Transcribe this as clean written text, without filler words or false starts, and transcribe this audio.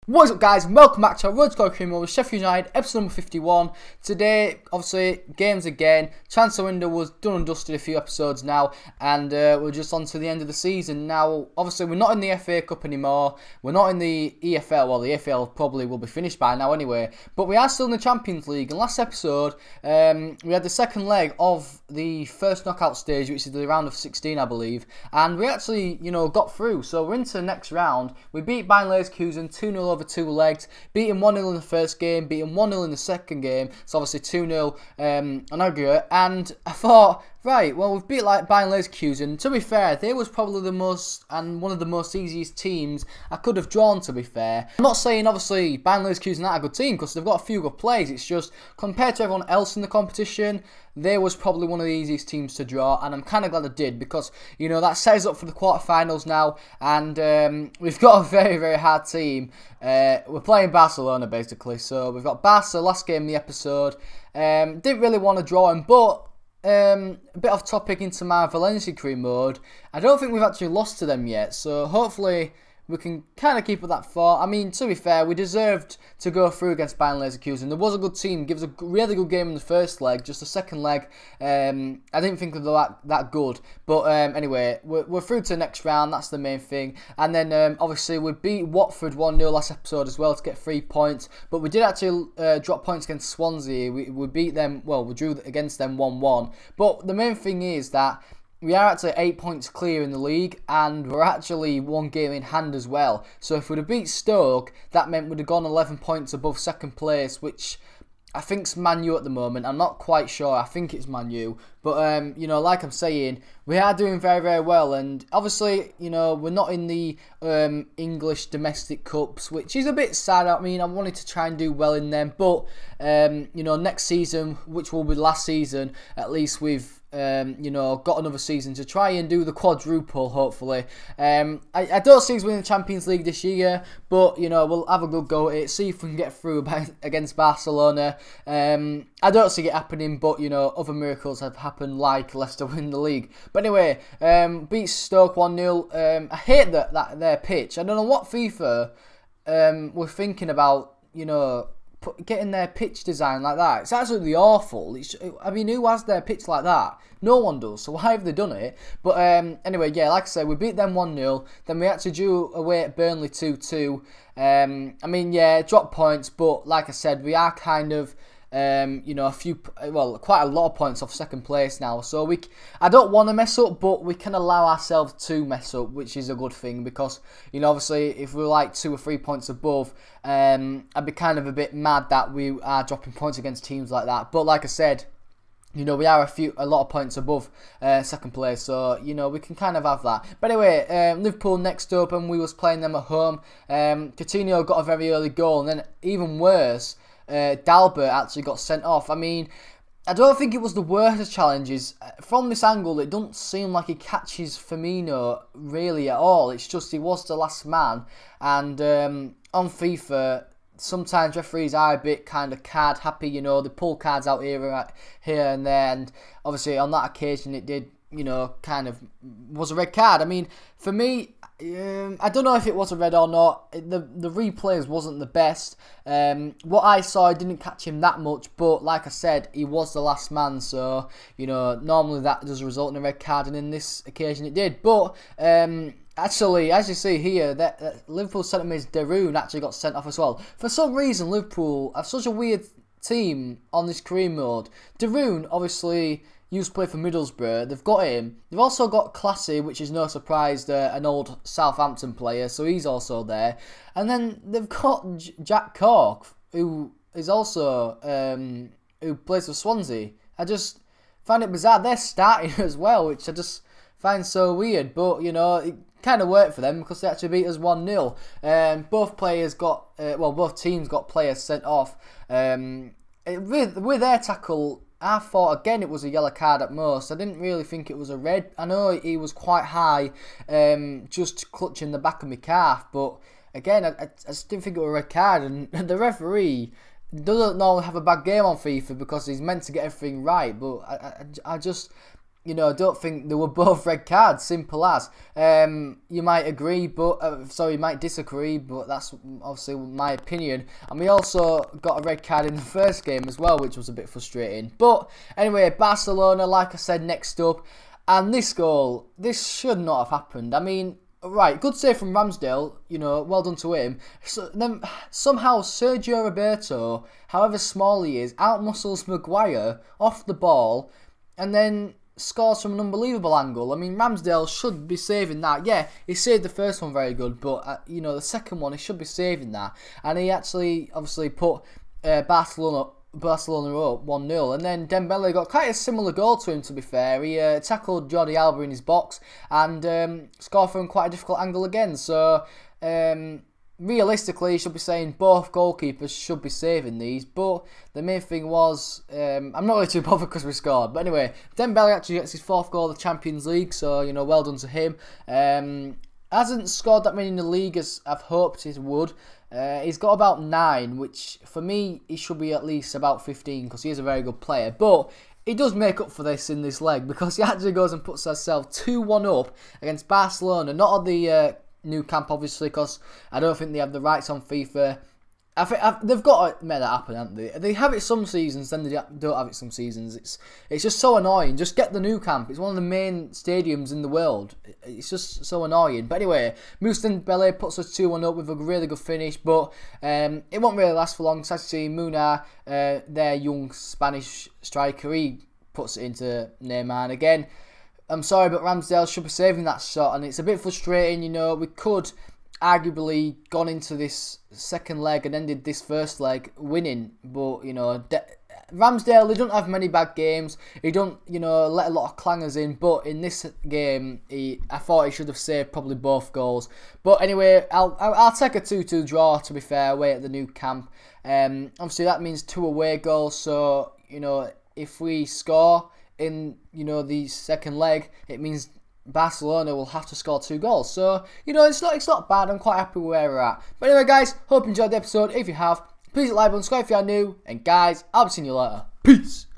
What's up, guys, and welcome back to our Road to Score Cream with Sheffield United, episode number 51. Today, obviously, games again. Transfer window was done and dusted a few episodes now, and we're just on to the end of the season. Now, obviously, we're not in the FA Cup anymore. We're not in the EFL. Well, the EFL probably will be finished by now anyway. But we are still in the Champions League. And last episode, we had the second leg of the first knockout stage, which is the round of 16, I believe. And we actually, got through. So we're into the next round. We beat Bayern Leverkusen 2-0 over 2 legs, beating 1-0 in the first game, beating 1-0 in the second game, so obviously 2-0 on aggregate, and I thought, right, well, we've beat like Bayern Leverkusen. To be fair, they was probably the most, and one of the most easiest teams I could have drawn, to be fair. I'm not saying, obviously, Bayern Leverkusen aren't a good team, because they've got a few good players. It's just, compared to everyone else in the competition, they was probably one of the easiest teams to draw, and I'm kind of glad I did, because, that sets up for the quarterfinals now, and we've got a very, very hard team. We're playing Barcelona, basically, so we've got Barca, last game of the episode. Didn't really want to draw him, but a bit off topic into my Valencia crew mode. I don't think we've actually lost to them yet, so hopefully we can kind of keep with that thought. I mean, to be fair, we deserved to go through against Bayern Leverkusen. There was a good team, gives a really good game in the first leg. Just the second leg, I didn't think of that good. But anyway, we're through to the next round. That's the main thing. And then obviously we beat Watford 1-0 last episode as well to get 3 points. But we did actually drop points against Swansea. We beat them. Well, we drew against them 1-1. But the main thing is that we are actually 8 points clear in the league, and we're actually one game in hand as well. So if we'd have beat Stoke, that meant we'd have gone 11 points above second place, which I think's Man U at the moment. I'm not quite sure. I think it's Man U. But, like I'm saying, we are doing very, very well. And obviously, we're not in the English domestic cups, which is a bit sad. I mean, I wanted to try and do well in them. But, next season, which will be last season, at least we've got another season to try and do the quadruple, hopefully. I don't see us winning the Champions League this year, but, we'll have a good go at it, see if we can get through against Barcelona. I don't see it happening, but, other miracles have happened, like Leicester win the league. But anyway, beat Stoke 1-0. I hate that their pitch. I don't know what FIFA were thinking about, getting their pitch design like that. It's absolutely awful. Who has their pitch like that? No one does, so why have they done it? But anyway, yeah, like I said, we beat them 1-0. Then we actually drew away at Burnley 2-2. Drop points, but like I said, we are kind of quite a lot of points off second place now. So I don't want to mess up, but we can allow ourselves to mess up, which is a good thing, because, obviously, if we're like 2 or 3 points above, I'd be kind of a bit mad that we are dropping points against teams like that. But like I said, we are a lot of points above second place, so, we can kind of have that. But anyway, Liverpool next up, and we was playing them at home. Coutinho got a very early goal, and then even worse, Dalbert actually got sent off. I mean, I don't think it was the worst of challenges. From this angle, it doesn't seem like he catches Firmino really at all. It's just he was the last man. And on FIFA, sometimes referees are a bit kind of card happy, they pull cards out here and there. And obviously on that occasion it did, kind of was a red card. I mean, for me, I don't know if it was a red or not. The replays wasn't the best. What I saw, I didn't catch him that much, but like I said, he was the last man, so, normally that does result in a red card, and in this occasion it did. But, actually, as you see here, that Liverpool centre mid Deroon actually got sent off as well. For some reason, Liverpool have such a weird team on this career mode. Deroon, obviously, used to play for Middlesbrough. They've got him. They've also got Classy, which is no surprise, an old Southampton player, so he's also there. And then they've got Jack Cork, who is also who plays for Swansea. I just find it bizarre. They're starting as well, which I just find so weird. But it kind of worked for them, because they actually beat us 1-0. Both teams got players sent off. With their tackle, I thought, again, it was a yellow card at most. I didn't really think it was a red. I know he was quite high, just clutching the back of my calf. But, again, I just didn't think it was a red card. And the referee doesn't normally have a bad game on FIFA, because he's meant to get everything right. But I just I don't think they were both red cards, simple as. You might agree, but you might disagree, but that's obviously my opinion. And we also got a red card in the first game as well, which was a bit frustrating. But anyway, Barcelona, like I said, next up. And this goal, this should not have happened. I mean, right, good save from Ramsdale, well done to him. So then somehow Sergio Roberto, however small he is, outmuscles Maguire off the ball, and then scores from an unbelievable angle. I mean, Ramsdale should be saving that. Yeah, he saved the first one very good, but the second one, he should be saving that. And he actually obviously put Barcelona up 1-0, and then Dembele got quite a similar goal to him, to be fair. He tackled Jordi Alba in his box and scored from quite a difficult angle again. So realistically, you should be saying both goalkeepers should be saving these, but the main thing was, I'm not really too bothered because we scored. But anyway, Dembele actually gets his 4th goal of the Champions League, so, well done to him. Hasn't scored that many in the league as I've hoped he would. He's got about 9, which for me, he should be at least about 15 because he is a very good player. But he does make up for this in this leg because he actually goes and puts himself 2-1 up against Barcelona, not at the new camp, obviously, because I don't think they have the rights on FIFA. I think they've got to make that happen, haven't they? They have it some seasons, then they don't have it some seasons. It's just so annoying. Just get the new camp. It's one of the main stadiums in the world. It's just so annoying. But anyway, Dembele puts us 2-1 up with a really good finish, but it won't really last for long. It's actually Muna, their young Spanish striker, he puts it into Neymar. And again, I'm sorry, but Ramsdale should be saving that shot, and it's a bit frustrating. We could arguably gone into this second leg and ended this first leg winning, but Ramsdale, he don't have many bad games. He don't let a lot of clangers in, but in this game I thought he should have saved probably both goals. But anyway, I'll take a 2-2 draw, to be fair, away at the new camp. Obviously that means 2 away goals, so if we score in the second leg, it means Barcelona will have to score 2 goals. So, it's not bad. I'm quite happy with where we're at. But anyway, guys, hope you enjoyed the episode. If you have, please like, subscribe if you are new. And guys, I'll be seeing you later. Peace.